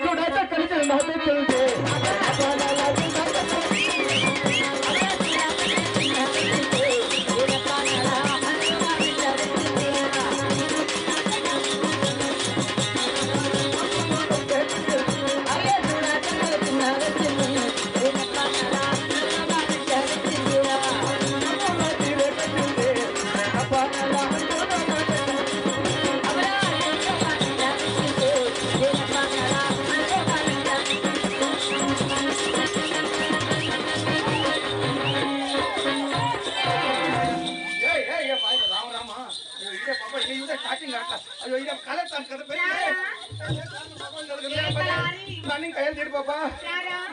చూడక కలిసి నవ్వుతుంటే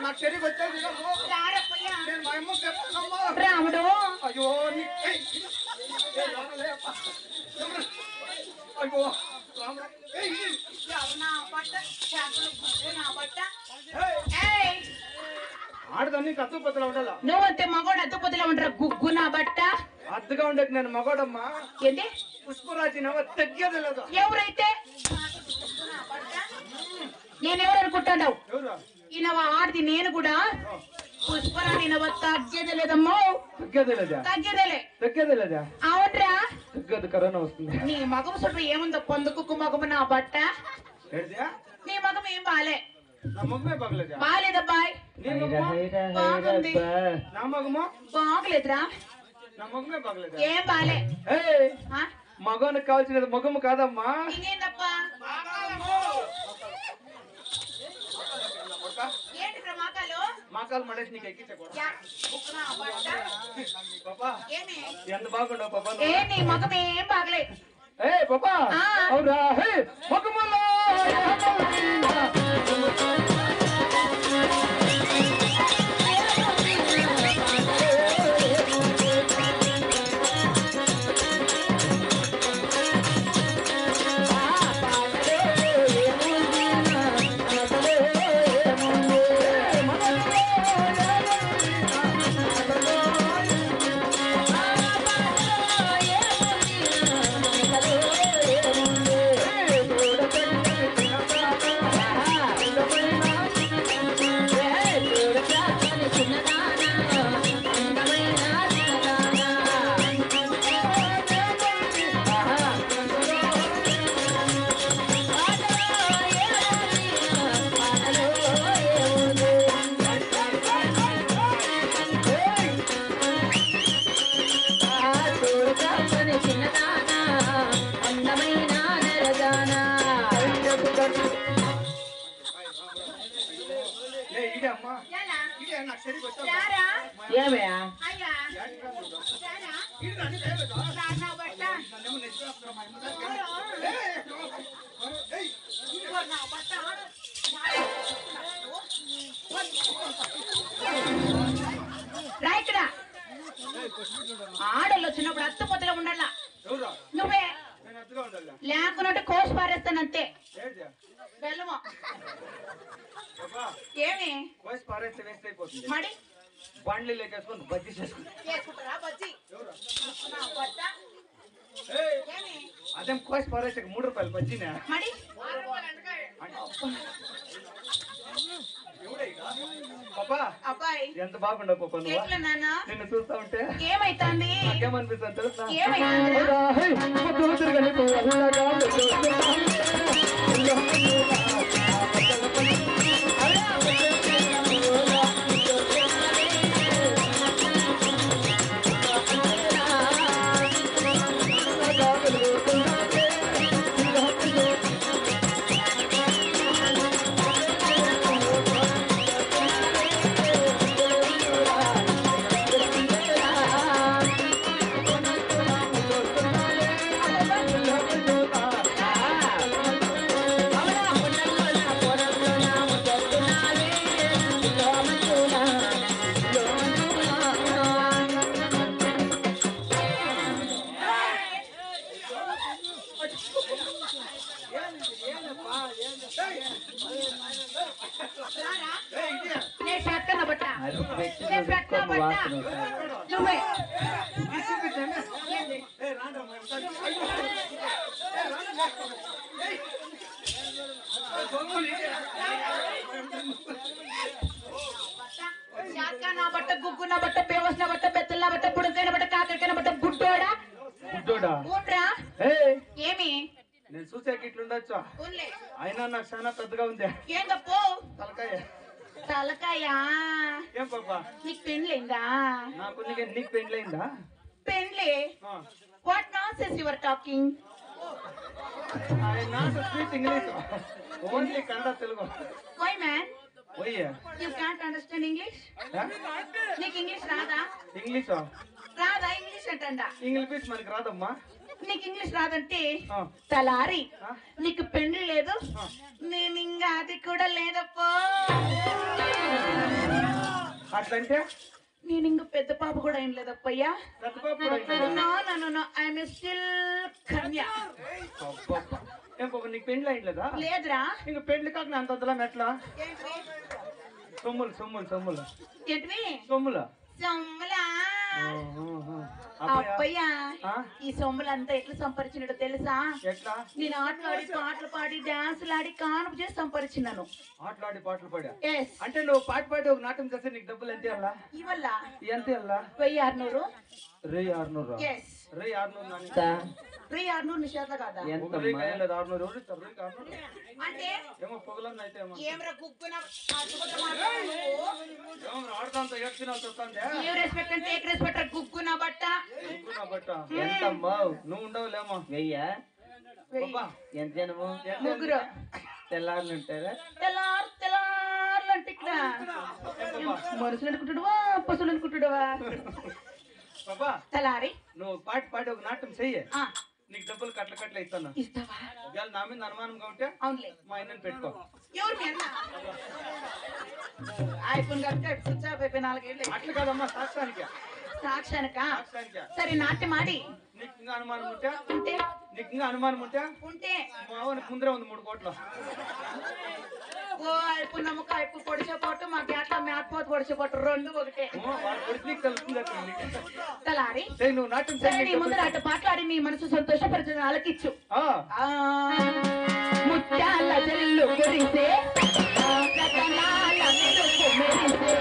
నాకు చెడికి వచ్చేది రాముడు అయ్యో అయ్యో ఆడదాన్ని అత్తుపతిలో ఉండాల నువ్వంతే మగోడు అత్తుపతిలో ఉంటారు గుగ్గు నా బట్ట అద్దుగా ఉండేది నేను మగోడమ్మా ఏంటి పుష్పరాజు నవ్వ తగ్గేది లేదు ఎవరైతే నేనెవరు అనుకుంటున్నావు ఎవరు ఈయన ఆడిది నేను కూడా పుష్పరాణి నవ్వ తగ్గేది లేదమ్మో తగ్గేది లేదా తగ్గేదేలే తగ్గేది లేదా అవునరా తగ్గదు కరోనా వస్తుంది నీ మగం చుట్టూ ఏముందో పొందుకు మగము నా బట్ట ఏంటిదా నీ మగం ఏం బాలే నా మగమే బాగలేదా బాలేదబ్బాయ్ నీ మగమా బాగుంది నా మగమా బాగలేదురా నా మగమే బాగలేదా ఏం బాలే మగవానికి కావాల్సినది మగము కాదమ్మా ఇంకేందప్పా ఏంటి మాకాలు మాకాలు మడేసి నీకు ఎక్కించకూడదు ఎంత బాగుండవు పాపా ఏ నీ మగం ఏం బాగలే ఏ పాపా అవురా హే మగములో ఏమయ్యా రైతుడా ఆడోళ్ళు వచ్చినప్పుడు అత్తపోతలో ఉండాలా నువ్వే లేకున్నట్టు కోసి పారేస్తానంతే బెల్లము ఏమి కోసి పారేస్తే వేస్ట్ అయిపోతుంది మరి బండ్లు లేకేసుకొని బజ్జీ చేసుకుంటారా బజ్జీ అదేం కోసి పారేస్తే 3 రూపాయలు బజ్జీనా మరి పాపా అబ్బాయి ఎంత బాగుండవు పాపా నువ్వు నిన్ను చూస్తా ఉంటే ఏమైతుంది నాకేమనిపిస్తుంది తెలుసా నువ్వే పిచ్చోడా ఊన్రా ఏ ఏమి నేను చూసాక ఇట్లుండొచ్చు ఊన్లే అయినా నాకు చాలా పెద్దగా ఉంది ఏందప్పో తలకాయ తలకాయా ఏం పాపా నీకు పెళ్ళైందా నాకు నీకు పెండ్లైందా పెళ్ళి వాట్ నాన్సెన్స్ యువర్ టాకింగ్ నాకు speech English only Kannada Telugu why man ఓయ్యా యు కాంట్ అండర్స్టాండ్ ఇంగ్లీష్ నీకు ఇంగ్లీష్ రాదా ఇంగ్లీష్ రాదా ఇంగ్లీష్ అంటండా ఇంగ్లీష్ మనకి రాదమ్మా నీకు ఇంగ్లీష్ రాదంటే ఆ. తలారి ఆ. నీకు పెళ్లి లేదు ఆ. నేను ఇంకా అది కూడా లేదప్పో అట్లంటే నేను ఇంక పెద్ద పాప కూడా ఏం లేదప్పయ్యా పెద్ద పాప కూడా అయిపోయిందా? నో ఐఎమ్ స్టిల్ కన్యా అబ్బబ్బా. ఏం పాప నీకు పెండ్లి అయిందా లేదురా ఇంక పెండ్లి కాక అంత వద్దలం ఎట్లా ఏంటి సొమ్ములు సొమ్ములు సొమ్ములు ఏంటివి సొమ్ములు సొమ్ములా అబ్బయ్యా. అప్పయ్యా ఆ? ఈ సొమ్ములంతా ఎట్లా సంపరిచినట్టు తెలుసా ఎట్లా నేను ఆటలాడి పాటలు పాడి డాన్సులు ఆడి కానుపు చేసి సంపరిచినాను ఆటలాడి పాటలు పాడా ఎస్ అంటే నువ్వు పాట పాడి ఒక నాటకం చేస్తే నీకు డబ్బులు ఎంత ఇవ్వాలా ఇవల్ల ఎంత ఇవ్వాలా 1600 రేయ్ 600 ఎస్ రేయ్ 600 నాని. 600 నిషేధ కదా ఒక రేయ్ కాయలేదు 600 ఎవరు ఇస్తారు? రేయ్ 600 అంటే ఏమో పొగలన్న అయితే ఏమో ఏమరా కుక్కున అద్భుత మాట్లాడుతున్నావు ఏమో ఆడతాంత ఎక్కినాల్సి వస్తుంది ఏ రెస్పెక్ట్ అంటే ఏ రెస్పెక్ట్ కుక్కున బట్ట నా బట్ట ఎంతమ్మా నువ్వు ఉండవులేమో వెయ్యా పాపా ఎంత జనము ముగ్గురు తెల్లారులు ఉంటారా తెల్లార్లు అంటే ఇక్కడ మనుషులు అనుకుంటుడువా పశువులు అనుకుంటుడువా పాపా తెల్లారి నువ్వు పాట పాడి ఒక నాట్యం చెయ్యి ఆ, నీకు డబ్బులు కట్ల కట్ల ఇస్తాను ఇస్తావా ఒకవేళ నా మీద అనుమానంగా ఉంటే అవునులే మా ఆయనని పెట్టుకో ఎవరు మీ అన్న ఐఫోన్ కట్టే స్విచ్ ఆఫ్ అయిపోయి 4 ఏళ్ళు అట్లా కాదమ్మా సాక్ష్యానికి సాక్షానిక సాక్ష్యానికి సరే నాట్యం ఆడి నీకు ఇంకా అనుమానం ఉంటే ఉంటే నీకు ఇంకా అనుమానం ఉంటే ఉంటే మా ఆవునికి ముందరే ఉంది 3 కోట్లు ఓ ఐపు నమ్మక ఐపు పొడిచే పొట్టు మా గేట్ల మేకపోతు పొడిచే పొట్టు రెండు ఒకటే వాడు కొడుకు నీకు తెలుస్తుంది అట్లా నీకు. తలారి చెయ్యి నువ్వు నాట్యం సరే చెయ్యి నీ ముందర అటు పాటలాడి నీ మనసు సంతోషపరిచిన ఆలకిచ్చు ఆ, ముత్యాల జల్లు కురిసే రతనాల మెరుపు మెరిసే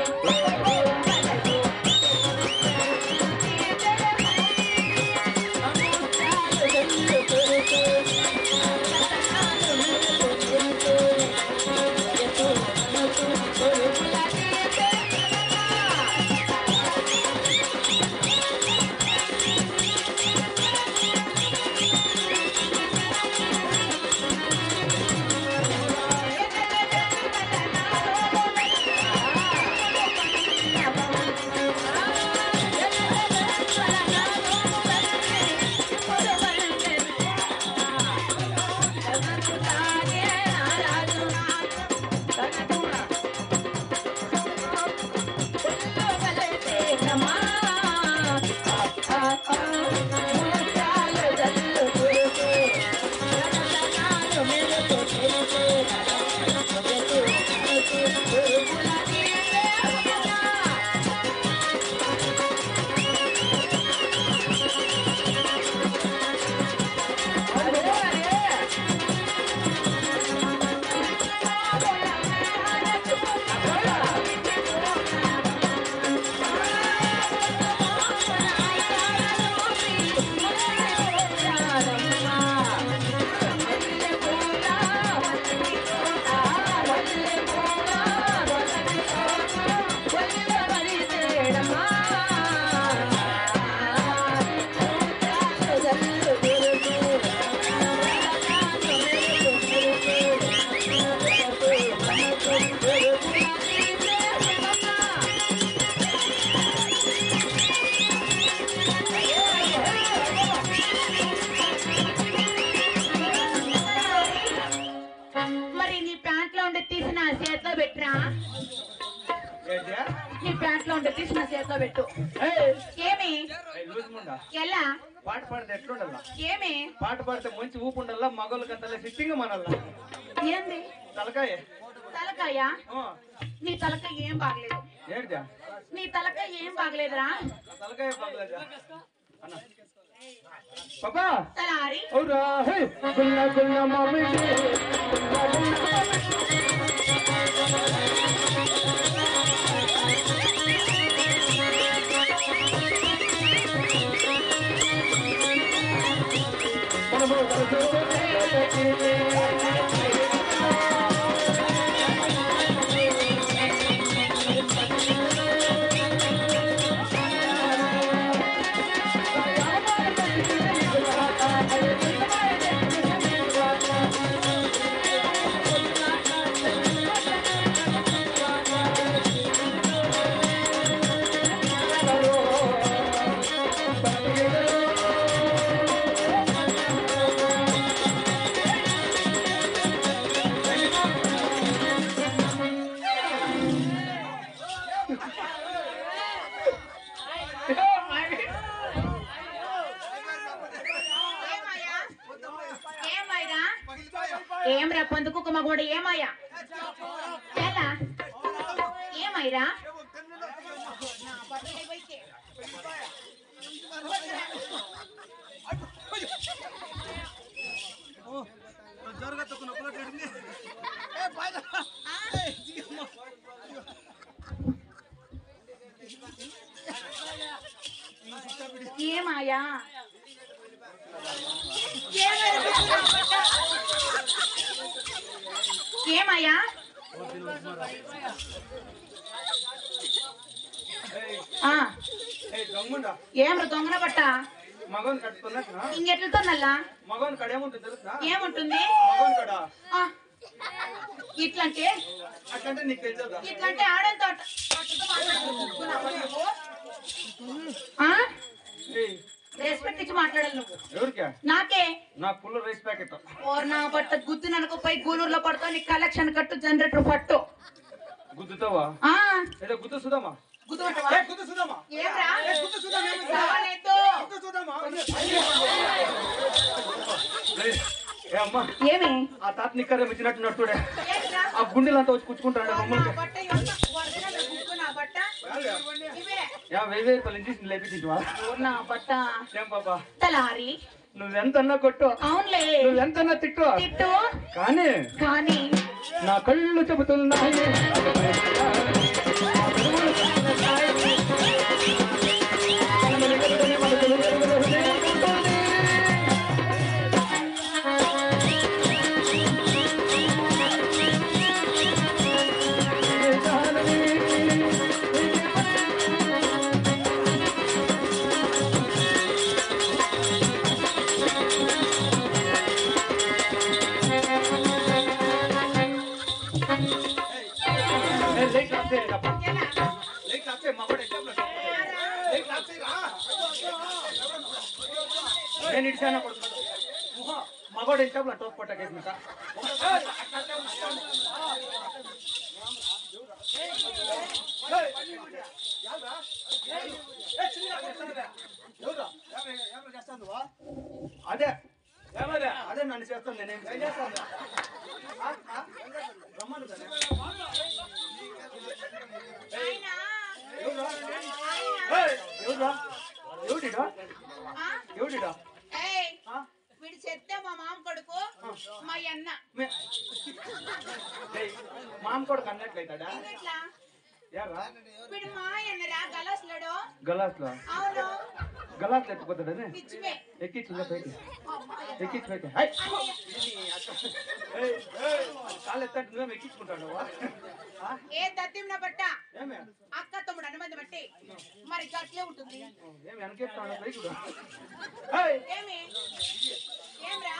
మరి నీ ప్యాంట్ లో ఉండే తీసి నా చేతిలో పెట్టరా ఏంటి? నీ ప్యాంట్ లో ఉండే తీసి నా చేతిలో పెట్టు ఏయ్, ఏమి ఏయ్, లూజ్ ముండా ఎలా పాట పాడితే ఎట్లుండాలా ఏమి పాట పాడితే మంచి ఊపు ఉండాలా మగోళ్ళకి అంతలే సిట్టింగ్ మనల్లా ఏంది తలకాయ తలకాయ ఆ, నీ తలకాయ ఏం బాగలేదు ఏంటిదా నీ తలకాయ ఏం బాగలేదురా తలకాయ పగలేదా అన్న పాపా తలారి అవురా హే గుల్ల గుల్ల మామిడి కూడా ఏమయ్యా ఎలా ఏమైరా ఏమాయా ఏమయ్యా ఏమ్ర దొంగన బట్ట మగన్ కట్టుకున్నా ఇంకెట్లతోనల్లా మగన్ కడ ఏముంటుంది తెలుసా? ఏముంటుంది మగన్ కడ ఇట్లంటే అట్లంటే నీకు తెలుసా? ఇట్లంటే ఆడంతో రెస్పెక్ట్ ఇచ్చి మాట్లాడాలి నువ్వు ఎవరికా? నాకే నాకు ఫుల్ రైస్ ప్యాకెట్. ఓర్ నా బట్ట గుద్దు ననకు పోయి గూలూరులో పడతావు నీ కలెక్షన్ కట్టు జనరేటర్ పట్టు గుద్దుతావా? ఏదో గుద్దు సుదామా? గుద్దు గుద్దు సుదామా? ఏమ్రా గుద్దు సుదామా? రావలేదు. గుద్దు సుదామా? ఏ అమ్మా, ఏమి ఆ తాత నిక్కరే ఇచ్చినట్టు నట్టుడే ఏంట్రా? ఆ గుండెలంతా వచ్చి కూర్చుకుంటాడు ఓర్ నా మమ్మల్ని. బట్ట ఇవంతా ఒరిజినల్ గుద్దు నా బట్ట ఇవే. 50,000 రూపాయలు ఇంజక్షన్ లేపించింటివా? ఓర్ నా బట్ట ఏం పాపా, తలారి నువ్వెంతన్నా కొట్టు, అవునులే నువ్వెంతన్నా తిట్టు, తిట్టు కానీ కానీ నా కళ్ళు చెబుతున్నాయి నేను ఇడిచాను మగోడు ఇచ్చాపుల టోప్ పట్టకేసినాక అదే అదే నన్ను చేస్తాను నేనేం చేస్తాను రమ్మను ఎవడిడా వీడు చెప్తే మా మామ కొడుకు మా అన్న మామ కొడుకు అన్నట్లయితాడా? ఎట్లా యారా వీడు మా అన్నరా గలాస్లడు గలాస్లో అవును గలాస్లో ఎత్తుకోతాడని పిచ్చివే ఎక్కించిందా పైకి ఎక్కించి పైకి కాళ్ళు ఎత్తంటే నువ్వేం ఎక్కించుకుంటాడు ఏ దత్తిమ్న బట్ట ఏమే అక్క తమ్ముడు అనుమతి బట్టి మరి గట్లే ఉంటుంది ఏమి వెనకేస్తాడు పైకి ఏమి ఏమ్రా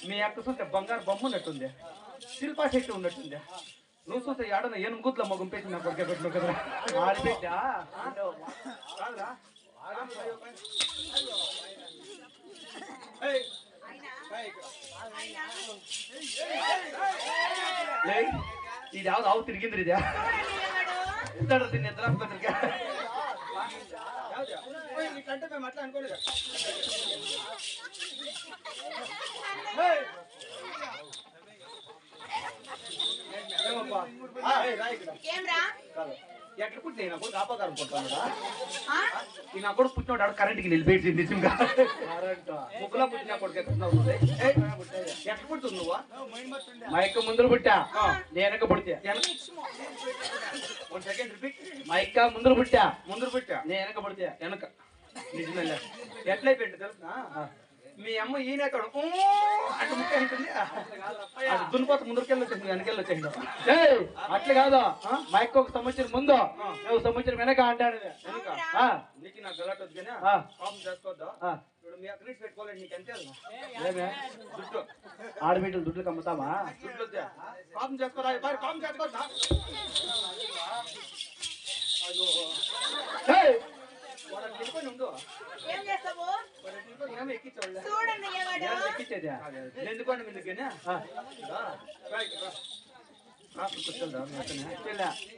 మీ అక్క చూస్తే బంగారు బొమ్మ ఉన్నట్టుంది, శిల్పా శక్తి ఉన్నట్టుంది. నువ్వు చూస్తే ఏడన ఏను గుద్దుల మగం పెట్టి నా కొడుకే పెట్టినావు కదా ఆడిపెట్టా కాదురా ఇది యాವ್ದು అవు తిరిగింది ఇదే ఎంత నిద్ర పత్రిక నీకంటే మేము అట్లా అనుకోలేదు. ఏమ్రా ఎట్లా పుట్టి నా కూడా కాపాదారు అనుకుంటున్నాడా? ఈ నా కూడా పుట్టినాడు ఆడ కరెంట్కి నిలిపేసి నిజంగా ముక్కులా పుట్టినా కొడుకు ఎట్లా పుడుతుంది నువ్వు? మా యొక్క ముందర పుట్టా నేనక పుడితే 1 సెకండ్ రిపీట్. మా యొక్క ముందర పుట్టా నేనక పుడితే వెనక నిజమే ఎట్లయిపోయింది తెలుసునా? మీ అమ్మ ఈయనతాడు అటు ముక్క ఉంటుంది అది దున్నిపోత ముందరికెళ్ళి వచ్చేసింది వెనకెళ్ళి వచ్చేసింది. అట్లా కాదు మా యొక్క ఒక సంవత్సరం ముందు నువ్వు సంవత్సరం వెనక అంటాడు నీకు నాకు గలాట్ వద్దు కానీ పాపం చేసుకోవద్దు. ఇప్పుడు మీ అక్క నుంచి పెట్టుకోలేదు నీకు అంతే ఏమే దుడ్డు ఆడబిడ్డలు దుడ్లు కమ్ముతామా? దుడ్లు వద్దా పాపం చేసుకోరా పాపం చేసుకోవద్దా? ఉండు ఏం చేస్తావు ఎక్కించేదా ఎందుకంటే మీదకేనా కూర్చోదా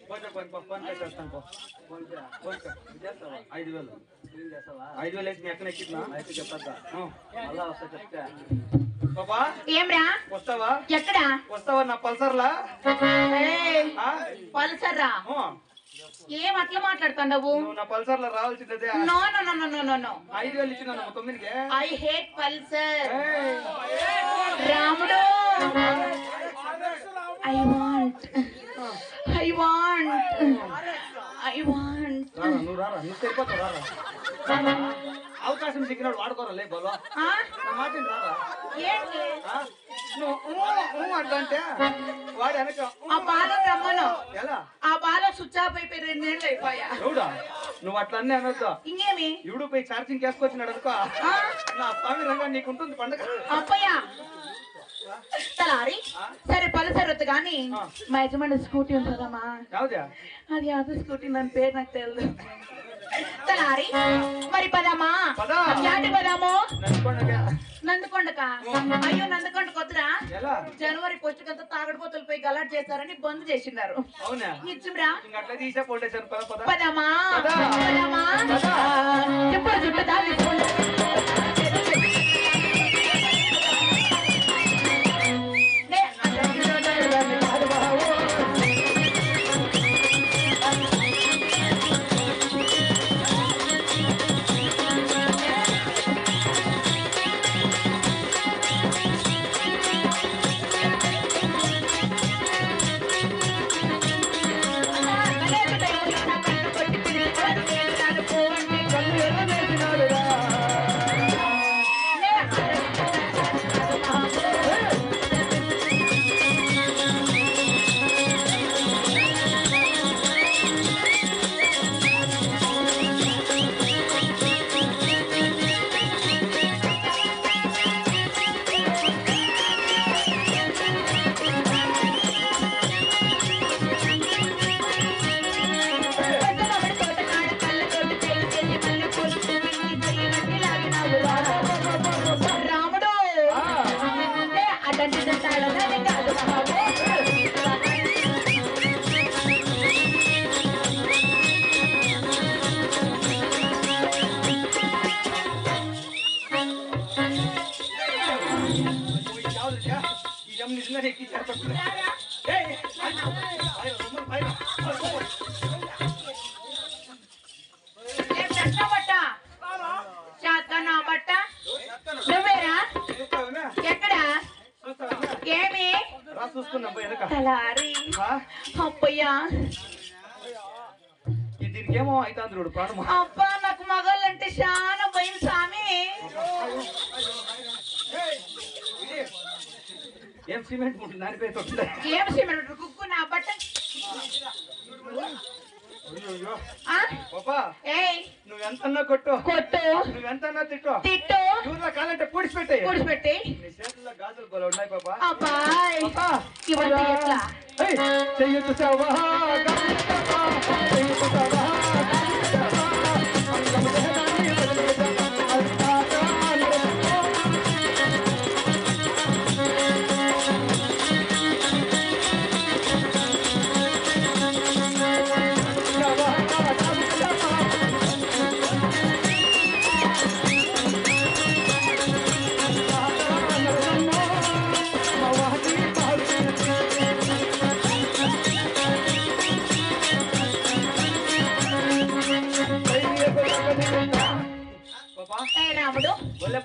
ఫోన్ పే చేస్తాను 5,000 5,000 వేసి మీ ఎక్కడ ఎక్కినా అయితే చెప్పద్దా అలా వస్తా చెప్తే పాపా ఏమ్రా వస్తావా ఎక్కడా వస్తావా నా పల్సర్లా ఏయ్, ఆ? పల్సర్రా ఊ. ఏం అట్లా మాట్లాడుతున్నావు? నువ్వు నా పల్సర్లో రావాల్సిందే no no no no no no no 5,000 ఇచ్చినా 9కి ఐ హేట్ పల్సర్. ఏయ్. Ramudu I want I want I want రారా, నువ్వు రారా నువ్వు సరిపోతావు రారా అవకాశం సిగ్గినాడు వాడుకోరా లే బలో నా మాట విను, రారా ఏంటి ఆ? నువ్వు అంటే వాడు వెనక ఆ బాలం రమ్మను. ఎలా ఆ బాలం స్విచ్ ఆఫ్ అయిపోయి 2 నెలలు అయిపోయా. ఎవడా నువ్వు అట్లా అన్నీ అనొద్దు ఇంకేమి ఎవడు పోయి ఛార్జింగ్ వేసుకొచ్చినాడు అనుకో ఆ? నా స్వామి రంగా నీకుంటుంది పండగ అప్పయ్యా తలారి సరే పల్సర్ వద్దు కానీ ఆ. మా యజమాని స్కూటీ ఉంటుందమ్మా. యావదా అది యాదో స్కూటీ దాని పేరు నాకు తెలియదు. తలారి మరి పదమ్మా పద. యాటి పదాము నడుచుకోండి నందుకొండక. అయ్యో నందుకొండకు వద్దురా, ఎలా జనవరి పుస్తకంతో తాగడిపోతులు పోయి గలాట్ చేస్తారని బంద్ చేసినారు. అవునా నిజంరా ఇంక అట్లా తీసే ఫోటేషన్ పద పద పదమ్మా పద. పదమ్మా పద. ఇప్పుడు జుట్టు తాగించుకోండి. రాముడు అడ్డంటి కాదు బాబు. ఈ జమ్ నిజంగా ఎక్కించేస్తా ఏయ్ పైన బట్ట చాక నా బట్ట నువ్వేరా ఎక్కడా ఏమి రా చూసుకున్నా వెనక తలారి అప్పయ్యా దీనికి ఏమో అవుతాంద్రుడు ప్రాణము అబ్బా నాకు మగళ్ళంటే చాలా భయం స్వామి. ఏం సిమెంట్ ఉంటుంది దానిపై తొట్టు ఏం సిమెంట్ కుక్కు నా బట్ట ఆ? పాపా ఏయ్ నువ్వెంతన్నా కొట్టు కొట్టు నువ్వెంతన్నా తిట్టు తిట్టు ఊర్లో కాలంటే పూడిచిపెట్టాయి కూడిపెట్టి నీ చేతుల్లో గాజులు గోల ఉన్నాయి పాపా అబ్బాయ్ పాపా ఇవన్నీ ఎట్లా ఏయ్, చెయ్యి చూసావా గాజులు చూసావా? చెయ్యి చూసావా గాజులు చూసావా? అంగం దేహాన్ని వదిలేసావా? అది కాదా అనుకో. చూసావా గాజులు చూసావా? ఏ రాముడు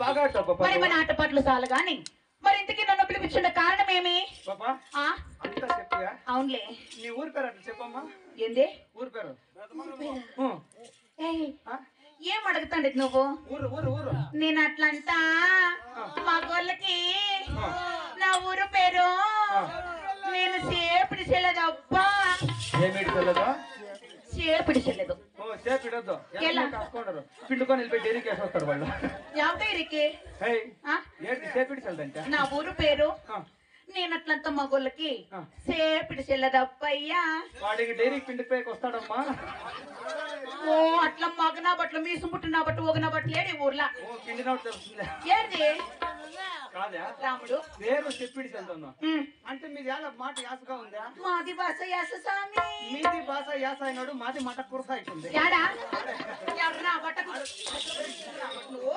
బాగా ఆడతావు పాపా మరి మన ఆటపాటలు చాలు గాని మరి ఇంతకీ నన్ను పిలిపించిన కారణం ఏమి? పాపా ఆ అంతా చెప్పిగా అవునులే నీ ఊరి పేరు అట్లా చెప్పమ్మా ఏంది ఊరి పేరు ఏయ్ ఆ? ఏం అడుగుతాండి నువ్వు? ఊరు ఊరు ఊరు నేను అట్లంతా మగోళ్ళకి నా ఊరు పేరు నేను సేపిడిచెల్లదు అబ్బా, ఏమిటి తెలియదా సేపిడిచెల్లదు. ఓ సేపు ఇడొద్దు ఎలా? కాసుకుంటారు పిండుకొని వెళ్ళిపోయి డైరీకి వేసి వస్తారు వాళ్ళు ఎవరికి హే ఏంటి సేపు ఇడిచల్దంటే నా ఊరు పేరు నేను అట్లంతా మగోళ్ళకి సేపిడిచెల్లదు అబ్బయ్యా. వాడికి డైరీకి పిండిపోయి వస్తాడమ్మా ఓ అట్లా మగనా బట్టలు మీసు పుట్టిన బట్టలు ఒగనా బట్టలు ఏడి ఊర్లా ఓ పిండినోడు తెలుస్తుందా ఏంది కాదా రాముడు పేరు చెప్పిడి చల్దాను ఉమ్. అంటే మీది ఎలా మాట యాసగా ఉందా మాది భాష యాస స్వామి. మీది భాష యాస అయినాడు మాది మాట కురస అవుతుంది యాడా ఎవరు నా బట్ట నువ్వు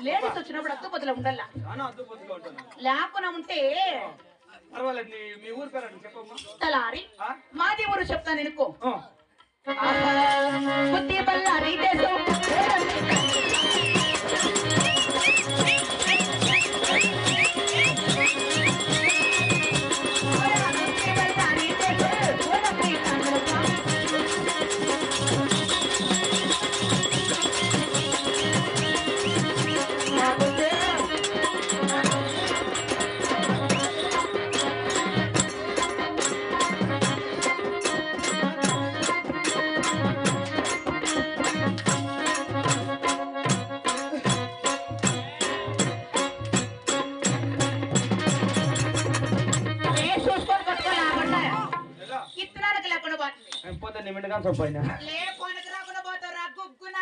లేడీస్ వచ్చినప్పుడు అత్తుపొత్తులు ఉండాల చాలా అద్భుతంగా ఉంటాను. లేకుండా ఉంటే పర్వాలేదు, మీ ఊరు పేరు అంటే చెప్పమ్మా. తలారి ఆ? మాది ఊరు చెప్తాను ఎనుకో ఆ. బుద్ధి బల్లారి దేశం ఇత్తనానికి లేకుండా పోతుంది పోతే నిమిడగా సొప్పైనా లేపోనికి రాకుండా పోతారా గుగ్గున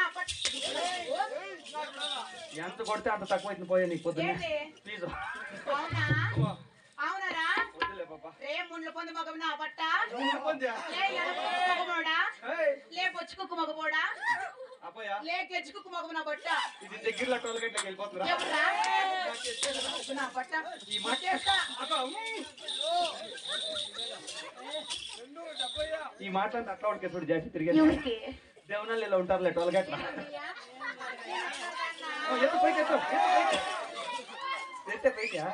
ఎంత కొడితే అంత తక్కువ అయితే పోయా నీకు పొద్దున్నే. ఏంటి? ప్లీజ్ అవునా అవునరా వద్దులే పాపా. రే ముండ్ల పొంది మగం నా బట్ట ముందు పొందా? లే ఎడమ మగమోడా ఏయ్, లే బొచ్చుకుక్కు మగమోడా అపోయా. లే గెచ్చుకుక్కు మగం నా బట్ట ఇది దగ్గరలో టోల్ గేట్లోకి వెళ్ళిపోతురా. ఎవరా నా బట్ట ఈ మాట చేస్తా ఈ మాట అంటే అట్లా వాడికి ఎప్పుడు చేసి తిరిగి ఎవరికి దేవనాలు ఇలా ఉంటారులే టోల్ గేట్ల. ఎంత పైకి ఎత్తు, ఎత్తే పైకా.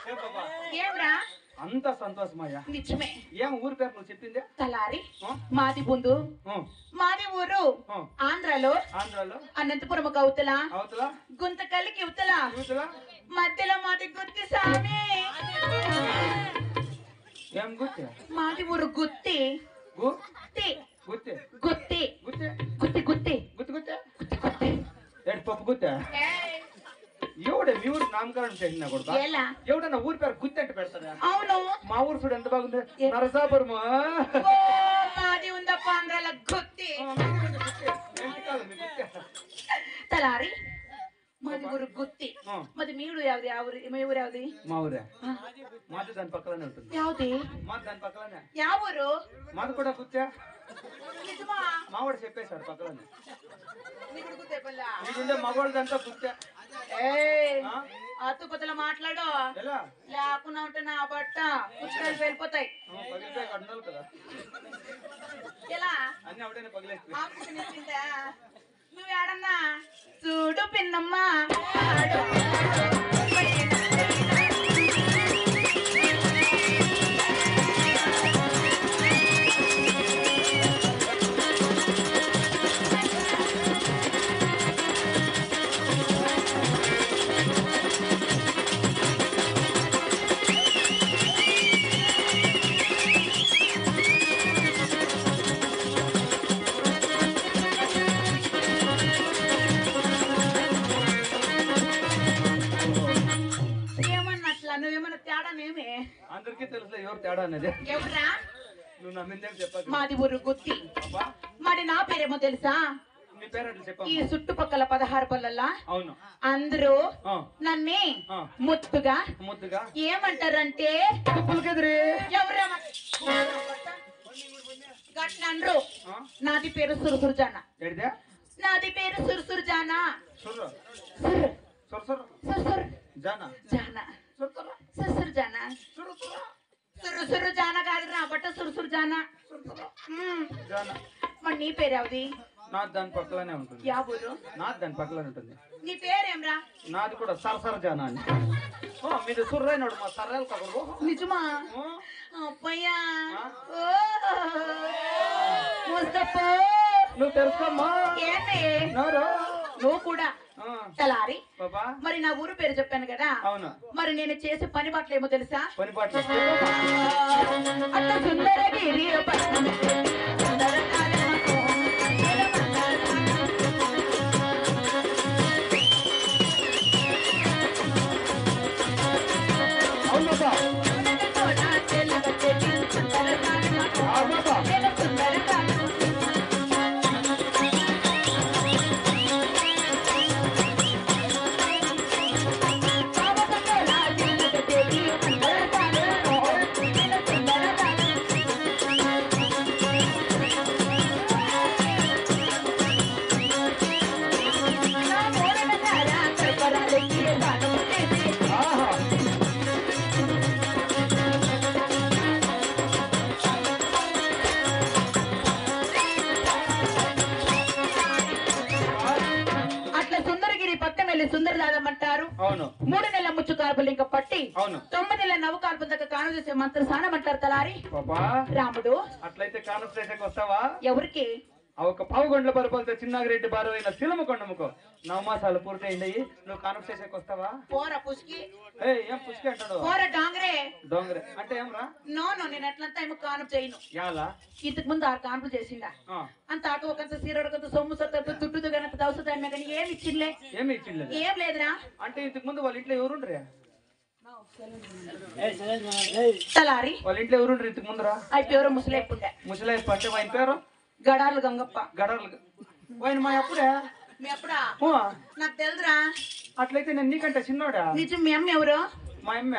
ఏ పాపా, ఏమ్రా అంత సంతోషమయ్యా. నిజమే ఏం ఊరి పేరు నువ్వు చెప్పిందే? తలారి ఆ? మాది బుందు ఆ, మాది ఊరు ఆ. ఆంధ్రాలో ఆంధ్రాలో అనంతపురం కవుతల అవతల గుంతకల్లికి ఇవతల యువతల మధ్యలో మాది గుత్తి సామి ఏం గుత్తే? మాది ఊరు గుత్తి గుత్తే గుత్తి గుత్తే గుత్తి గుత్తే గుత్తి గుత్తి గుత్తే గుత్తి గుత్తి ఏడు పప్పు గుత్తే. ఎవడే మీ ఊరు నామకరణం చేసిన కొడుకు? ఎలా ఎవడన్నా ఊరి పేరు గుత్తి అంటే పెడతాడా? అవును మా ఊరు చూడు ఎంత బాగుంది, నరసాపురము. ఓ మాది ఉందప్ప ఆంధ్రాల గుత్తి తలారి మాది ఊరు గుత్తి ఆ. మాది మీడు యావది ఆ ఊరి మీ ఊరు యావది మా ఊరే మాది దాని పక్కనే ఉంటుంది. యావది మాది దాని పక్కనే. యా ఊరు మాది కూడా గుత్తే. నిజమా మావాడు చెప్పేశాడు పక్కనే. నీకు గుత్తే పల్లా మీరుండే మగవాళ్ళదంతా గుత్తే. ఏయ్ ఆ? అతుపతలు మాట్లాడు ఎలా? లేకుండా ఉంటే నా బట్ట పుస్తకాలు వెళ్ళిపోతాయి పగిలిపోయి కడున్నాలు కదా, ఎలా అన్ని అవడైనా పగిలేసి. ఆకుకు నిలిచిందా నువ్వు ఏడన్నా చూడు పిన్నమ్మా ఆడు. ఏమన్నట్లా నువ్వేమన్నా తేడానేమే అందరికీ తెలుసులే ఎవరు తేడా అనేది. ఎవరా నువ్వు నమ్మిందేం చెప్పాలి. మాది ఊరు గుత్తి అబ్బా, మరి నా పేరేమో తెలుసా నీ పేరు అట్లా ఈ చెప్పమ్మా. చుట్టుపక్కల 16 పల్లెల్లా అవును. అందరూ ఆ, నన్నే ఆ. ముత్తుగా ముద్దుగా ఏమంటారంటే కుప్పలకెదిరి. ఎవరమ్మ గట్లండ్రు ఆ? నాది పేరు సురుసురుజాన ఎడిదే? నాది పేరు సురుసురుజాన సుర్రు సుర్ సుర్ సుర్ సుర్ జానా జాన సుర్ సుర్ సురుసురుజాన సుర్ సుర్ సురుసురుజాన కాదు నా బట్ట సురుసురుజాన జానా. మరి నీ పేరు ఎవది నాది దాని పక్కలనే ఉంటుంది. యా ఊరు నాది దాని పక్కలనే ఉంటుంది. నీ పేరేమ్రా నాది కూడా సరసర జానా అని. ఓ, మీది సుర్రైనడు మా సర్రాలు కబరు. నిజమా అప్పయ్యా ఓ ముస్తఫా నువ్వు తెలుసుకోమ్మా. ఏంటి నోరు. నువ్వు కూడా ఆ, తలారి పాపా. మరి నా ఊరు పేరు చెప్పాను కదా అవును. మరి నేను చేసే పని బట్టలు ఏమో తెలుసా పని పాటలు అట్ట సుందరగిరి పట్నం సుందర కారణమకు అవును బాబా. కూడా తెలుగొచ్చేటి సుందర కారణమకు ఆ బాబా. నేను సుందర కారణమకు అవును 3 నెలల ముచ్చు కార్పులు ఇంకా పట్టి అవును 9 నెలల నవ్వు కార్పుల దాకా కాను చేసే మంత్ర స్నానం అంటారు తలారి. పాపా రాముడు అట్లయితే కాన్ఫరెన్స్ వస్తావా? ఎవరికి? ఆ ఒక పావుగండ్ల పరిపాలతో చిన్నాగిరెడ్డి బారువైన శిలమకొండముకో 9 మాసాలు పూర్తి అయింది. నువ్వు కాన్ఫరెన్స్ వస్తావా? పోరా పుష్కి, ఏం పుష్కి అంటాడు? పోరా డాంగరే. డోంగరే అంటే ఏం రా? నో నేను ఎట్లంతా ఏమో కాను చేయను. యాలా ఇంతకు ముందు 6 కాన్పులు చేసిండా. అంత ఆట ఒకంత సీరొడకంత సొమ్ము సత్తు తుట్టుదు గనంత దవసదాన్ని కానీ ఏమి ఇచ్చిండ్లే. ఏమి ఇచ్చిండలేదు? ఏం లేదురా. అంటే ఇంతకు ముందు వాళ్ళ ఇంట్లో ఎవరుండ్రా? తలారి వాళ్ళ ఇంట్లో ఎవరుండ్రు ఇంతకు ముందురా? అయిపోయారో ముసలేపుండే. ముసలైపు అంటే ఆయన పేరు గడార్లు గంగప్ప. గడలు ఆయన మా అప్పుడే. మీ అప్పుడా? నాకు తెలుదురా. అట్లయితే నేను నీకంటే చిన్నోడా? నిజం. మీ అమ్మ ఎవరు? మా అమ్మ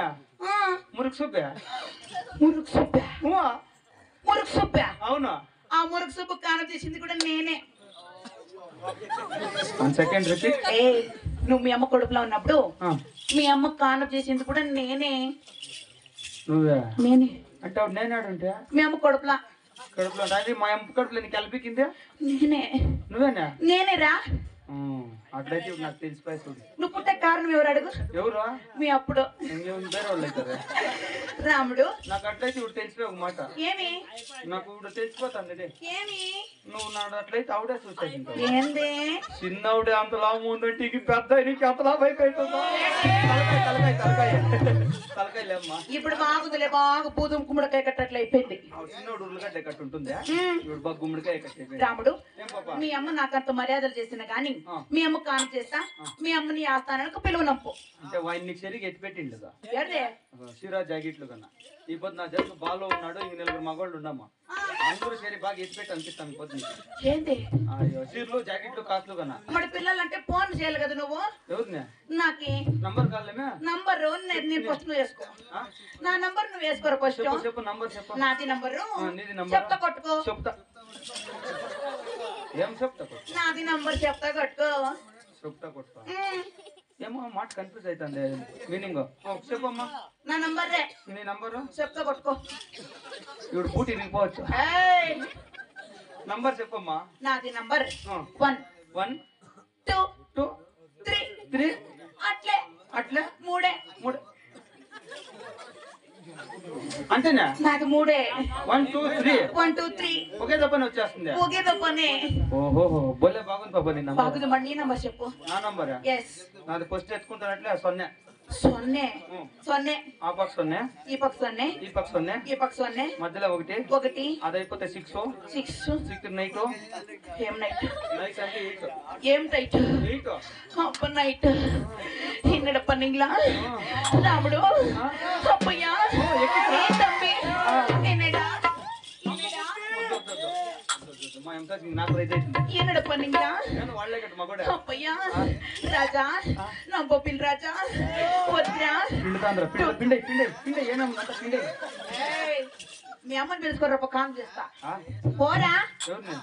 మురుకు సుబ్బే. మురుకు సుబ్బ. మురుకు సుబ్బ. అవును. ఆ మురుకు సుబ్బ కాను చేసింది కూడా నేనే. Second repeat. నువ్వు మీ అమ్మ కొడుకులో ఉన్నప్పుడు మీ అమ్మ కాను చేసింది కూడా నేనే. నువ్వే? నేనే. అంటే నేనాడుంటే మీ అమ్మ కొడుకులా కడుపులో అంటే మా అమ్మ కడుపులో నీకు కలిపికిందే? నేనే. నువ్వేనా? నేనేరా. అట్లయితే నాకు తెలిసిపోయి చూడు. నువ్వు పుట్టే కారణం ఎవరు అడుగు? ఎవరు? మీ అప్పుడు వేరే వాళ్ళు అవుతారా? రాముడు నాకు అట్లయితే ఇప్పుడు తెలిసిపోయి ఒక మాట. ఏమి? నాకు ఇప్పుడు తెలిసిపోతుంది. ఏమి? నువ్వు నాడు అట్లయితే ఆవిడే చూసేది. ఏంది? చిన్నవిడే అంత లాభం ఉందంటే ఇక పెద్ద నీకు అంత లాభం అయిపోతుందా? తలకాయ తలకాయ తలకాయ తలకాయ లేమ్మా. ఇప్పుడు బాగుందిలే, బాగా పూతం గుమ్మడికాయ కట్టట్లు అయిపోయింది. చిన్నోడు ఉర్లగడ్డ కట్టు ఉంటుందా? ఇప్పుడు బాగా గుమ్మడికాయ కట్టే. రాముడు మీ అమ్మ నాకంత మర్యాదలు చేసిన గాని మీ అమ్మ కాను చేస్తా మీ అమ్మని ఆస్థానానికి పిలువనంపు. అంటే వాయిని నీకు సరిగ్గా ఎత్తి పెట్టిండు కదా ఏందే? సిరా జాకెట్లు కన్నా ఈ పొద్దు నా జరుగు బాలో ఉన్నాడు. ఇంక 4 మగవాళ్ళు ఉండమ్మా. అందరూ సరి బాగా ఎత్తి పెట్టి అనిపిస్తాం ఈ పొద్దు. ఏంది? అయ్యో చీరలు జాకెట్లు కాస్ట్లు కన్నా. మరి పిల్లలంటే ఫోన్ చేయాలి కదా నువ్వు. ఎవరిని? నాకి నంబర్ కాలేమే? నంబరు నేను ఫస్ట్ నువ్వు వేసుకో. నా నంబర్ నువ్వు వేసుకోరా ఫస్ట్. చెప్పు నంబర్ చెప్పు. నాది నంబరు నీది నంబర్ చెప్తా కొట్టుకో. చెప్తా. ఏం చెప్తా కొట్టు? నాది నంబర్ చెప్తా కొట్టుకో. చెప్తా కొట్టుకో. ఏమో మాట కన్ఫ్యూజ్ అవుతుంది మీనింగ్. చెప్పమ్మా. నా నంబర్ రే. నీ నంబరు చెప్తా కొట్టుకో. ఇప్పుడు పూటి ఇరిగిపోవచ్చు. నంబర్ చెప్పమ్మా. నాది నంబర్ 1 1 2 2 3 3 అట్లే అట్లే 3 అంతేనా? నాకు 3 1 2 3 1 2 3 ఒకే తప్పని వచ్చేస్తుంది. ఒకే తప్పనే. ఓహో బొల్లే బాగుంది పాప నీ నంబర్. బాగుంది. మరి నీ నంబర్ చెప్పు. నా నంబరా? ఎస్. నాది ఫస్ట్ ఎత్తుకుంటానట్లే 0 0 0 ఆ పక్క 0 ఈ పక్క 0 ఈ పక్క 0 ఈ పక్క 0 మధ్యలో 1 1 అది అయిపోతే 6 6 నైట్ ఏం నైట్? నైట్ అంటే 8 ఏం నైట్? 8 అప్ప నైట్ ఇన్నడ పన్నింగ్లా రాముడు అప్పయ్యా ఏ తమ్మి ఎన్నడా మా ఎంత నాకు రైజ్ అవుతుంది. ఎన్నడ పన్నింగ్లా నేను వాళ్ళే కట్టు మగోడే. అప్పయ్యా రాజా నా బొబ్బిల్ రాజా వద్రా పిండుతాంద్ర పిండే పిండే పిండే ఏనమ్మ అంత పిండే. మీ అమ్మని పిలుచుకోరా కామ్ చేస్తా. పోరా. ఎవరిని?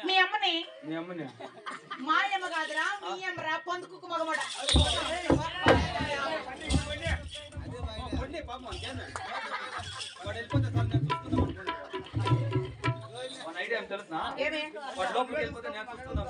మీ అమ్మని. మీ అమ్మని? మా అమ్మ కాదురా మీ అమ్మరా పొందుకు మగమడ. ఐడియా ఏం తెలుసునా? వాడు లోపలికి వెళ్ళిపోతే నేను చూసుకుందాం.